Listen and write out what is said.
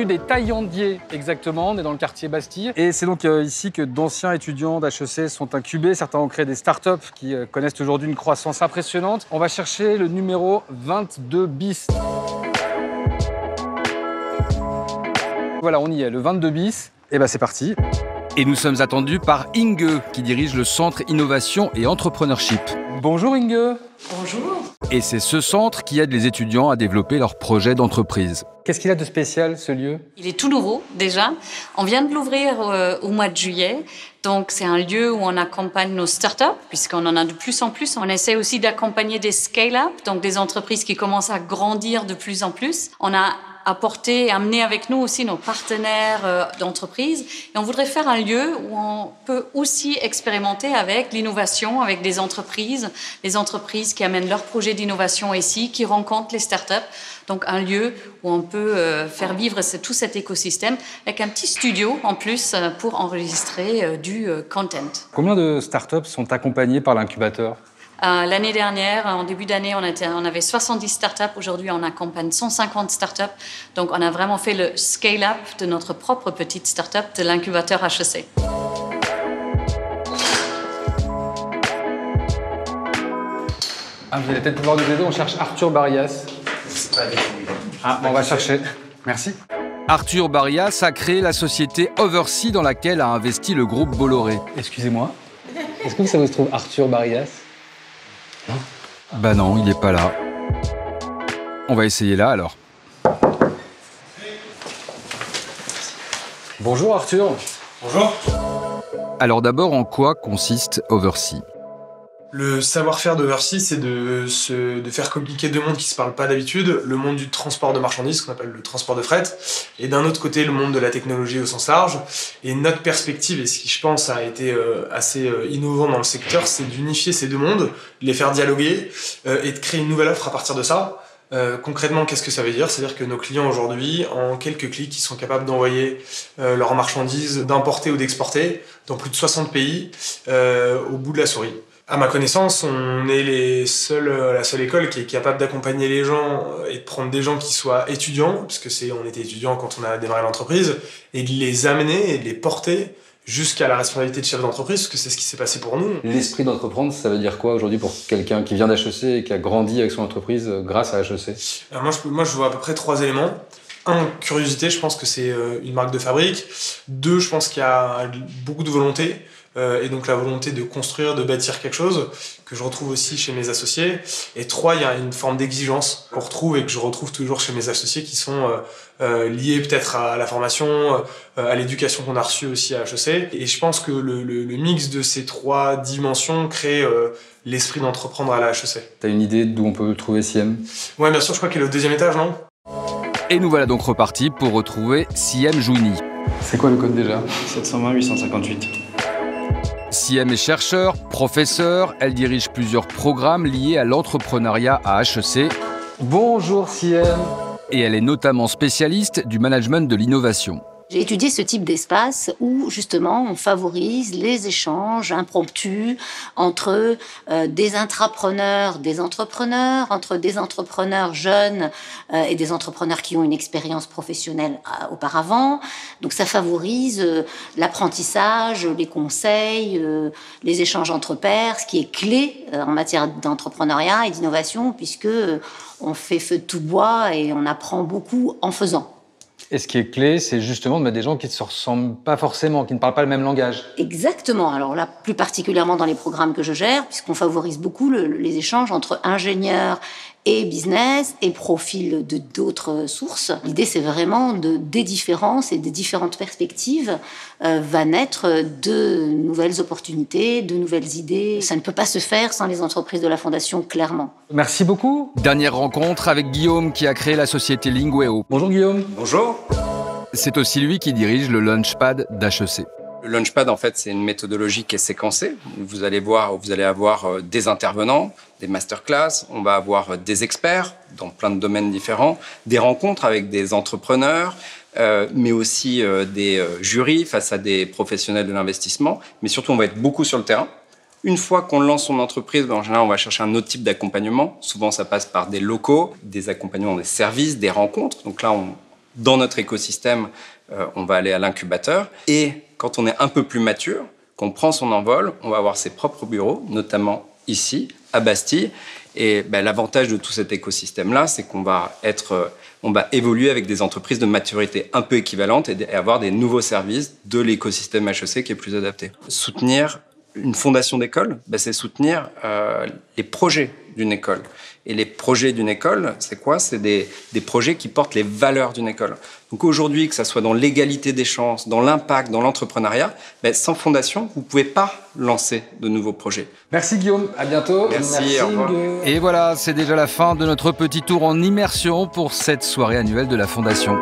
rue des Taillandiers, exactement. On est dans le quartier Bastille. Et c'est donc ici que d'anciens étudiants d'HEC sont incubés. Certains ont créé des startups qui connaissent aujourd'hui une croissance impressionnante. On va chercher le numéro 22 bis. Voilà, on y est, le 22 bis. Et ben c'est parti. Et nous sommes attendus par Inge, qui dirige le Centre Innovation et Entrepreneurship. Bonjour Inge. Bonjour. Et c'est ce centre qui aide les étudiants à développer leurs projets d'entreprise. Qu'est-ce qu'il a de spécial, ce lieu? Il est tout nouveau, déjà. On vient de l'ouvrir au mois de juillet. Donc, c'est un lieu où on accompagne nos startups, puisqu'on en a de plus en plus. On essaie aussi d'accompagner des scale-up, donc des entreprises qui commencent à grandir de plus en plus. On a apporté et amené avec nous aussi nos partenaires d'entreprise. Et on voudrait faire un lieu où on peut aussi expérimenter avec l'innovation, avec des entreprises, les entreprises qui amènent leurs projets d'innovation ici, qui rencontrent les startups. Donc un lieu où on peut faire vivre tout cet écosystème avec un petit studio en plus pour enregistrer du content. Combien de startups sont accompagnées par l'incubateur? L'année dernière, en début d'année, on avait 70 startups. Aujourd'hui, on accompagne 150 startups. Donc, on a vraiment fait le scale-up de notre propre petite startup de l'incubateur HEC. Vous allez peut-être pouvoir nous aider. On cherche Arthur Barias. On va chercher. Merci. Arthur Barias a créé la société Oversea dans laquelle a investi le groupe Bolloré. Excusez-moi. Est-ce que ça vous trouve Arthur Barias? Non. Bah non, il n'est pas là. On va essayer là alors. Bonjour Arthur. Bonjour. Alors d'abord, en quoi consiste Oversea ? Le savoir-faire d'Oversea, c'est de faire communiquer deux mondes qui se parlent pas d'habitude. Le monde du transport de marchandises, qu'on appelle le transport de fret, et d'un autre côté, le monde de la technologie au sens large. Et notre perspective, et ce qui, je pense, a été assez innovant dans le secteur, c'est d'unifier ces deux mondes, de les faire dialoguer, et de créer une nouvelle offre à partir de ça. Concrètement, qu'est-ce que ça veut dire? C'est-à-dire que nos clients aujourd'hui, en quelques clics, ils sont capables d'envoyer leurs marchandises, d'importer ou d'exporter dans plus de 60 pays au bout de la souris. À ma connaissance, on est la seule école qui est capable d'accompagner les gens et de prendre des gens qui soient étudiants, parce que on était étudiants quand on a démarré l'entreprise, et de les amener et de les porter jusqu'à la responsabilité de chef d'entreprise, parce que c'est ce qui s'est passé pour nous. L'esprit d'entreprendre, ça veut dire quoi aujourd'hui pour quelqu'un qui vient d'HEC et qui a grandi avec son entreprise grâce à HEC? Moi, je vois à peu près 3 éléments. 1, curiosité, je pense que c'est une marque de fabrique. 2, je pense qu'il y a beaucoup de volonté. Et donc la volonté de construire, de bâtir quelque chose, que je retrouve aussi chez mes associés. Et 3, il y a une forme d'exigence qu'on retrouve et que je retrouve toujours chez mes associés qui sont liés peut-être à la formation, à l'éducation qu'on a reçue aussi à HEC. Et je pense que le mix de ces 3 dimensions crée l'esprit d'entreprendre à la HEC. T'as une idée d'où on peut trouver Siem? Ouais, bien sûr, je crois qu'il est au 2e étage, non? Et nous voilà donc repartis pour retrouver Siem Jouni. C'est quoi le code déjà? 720 858. Siem est chercheur, professeur, elle dirige plusieurs programmes liés à l'entrepreneuriat à HEC. Bonjour Siem. Et elle est notamment spécialiste du management de l'innovation. J'ai étudié ce type d'espace où, justement, on favorise les échanges impromptus entre des intrapreneurs, des entrepreneurs, entre des entrepreneurs jeunes et des entrepreneurs qui ont une expérience professionnelle auparavant. Donc ça favorise l'apprentissage, les conseils, les échanges entre pairs, ce qui est clé en matière d'entrepreneuriat et d'innovation, puisque on fait feu de tout bois et on apprend beaucoup en faisant. Et ce qui est clé, c'est justement de mettre des gens qui ne se ressemblent pas forcément, qui ne parlent pas le même langage. Exactement. Alors là, plus particulièrement dans les programmes que je gère, puisqu'on favorise beaucoup les échanges entre ingénieurs et business et profils de d'autres sources. L'idée, c'est vraiment des différences et des différentes perspectives va naître de nouvelles opportunités, de nouvelles idées. Ça ne peut pas se faire sans les entreprises de la Fondation, clairement. Merci beaucoup. Dernière rencontre avec Guillaume qui a créé la société Lingueo. Bonjour Guillaume. Bonjour. C'est aussi lui qui dirige le Launchpad d'HEC. Le Launchpad, en fait, c'est une méthodologie qui est séquencée. Vous allez avoir des intervenants, des masterclass, on va avoir des experts dans plein de domaines différents, des rencontres avec des entrepreneurs, mais aussi des jurys face à des professionnels de l'investissement. Mais surtout, on va être beaucoup sur le terrain. Une fois qu'on lance son entreprise, en général, on va chercher un autre type d'accompagnement. Souvent, ça passe par des locaux, des accompagnements des services, des rencontres. Donc là, dans notre écosystème, on va aller à l'incubateur. Et quand on est un peu plus mature, qu'on prend son envol, on va avoir ses propres bureaux, notamment ici, à Bastille. Et l'avantage de tout cet écosystème-là, c'est qu'on va évoluer avec des entreprises de maturité un peu équivalentes et avoir des nouveaux services de l'écosystème HEC qui est plus adapté. Soutenir une fondation d'école, c'est soutenir les projets d'une école. Et les projets d'une école, c'est quoi? C'est des projets qui portent les valeurs d'une école. Donc aujourd'hui, que ça soit dans l'égalité des chances, dans l'impact, dans l'entrepreneuriat, sans fondation, vous ne pouvez pas lancer de nouveaux projets. Merci Guillaume, à bientôt. Merci au revoir. Et voilà, c'est déjà la fin de notre petit tour en immersion pour cette soirée annuelle de la Fondation.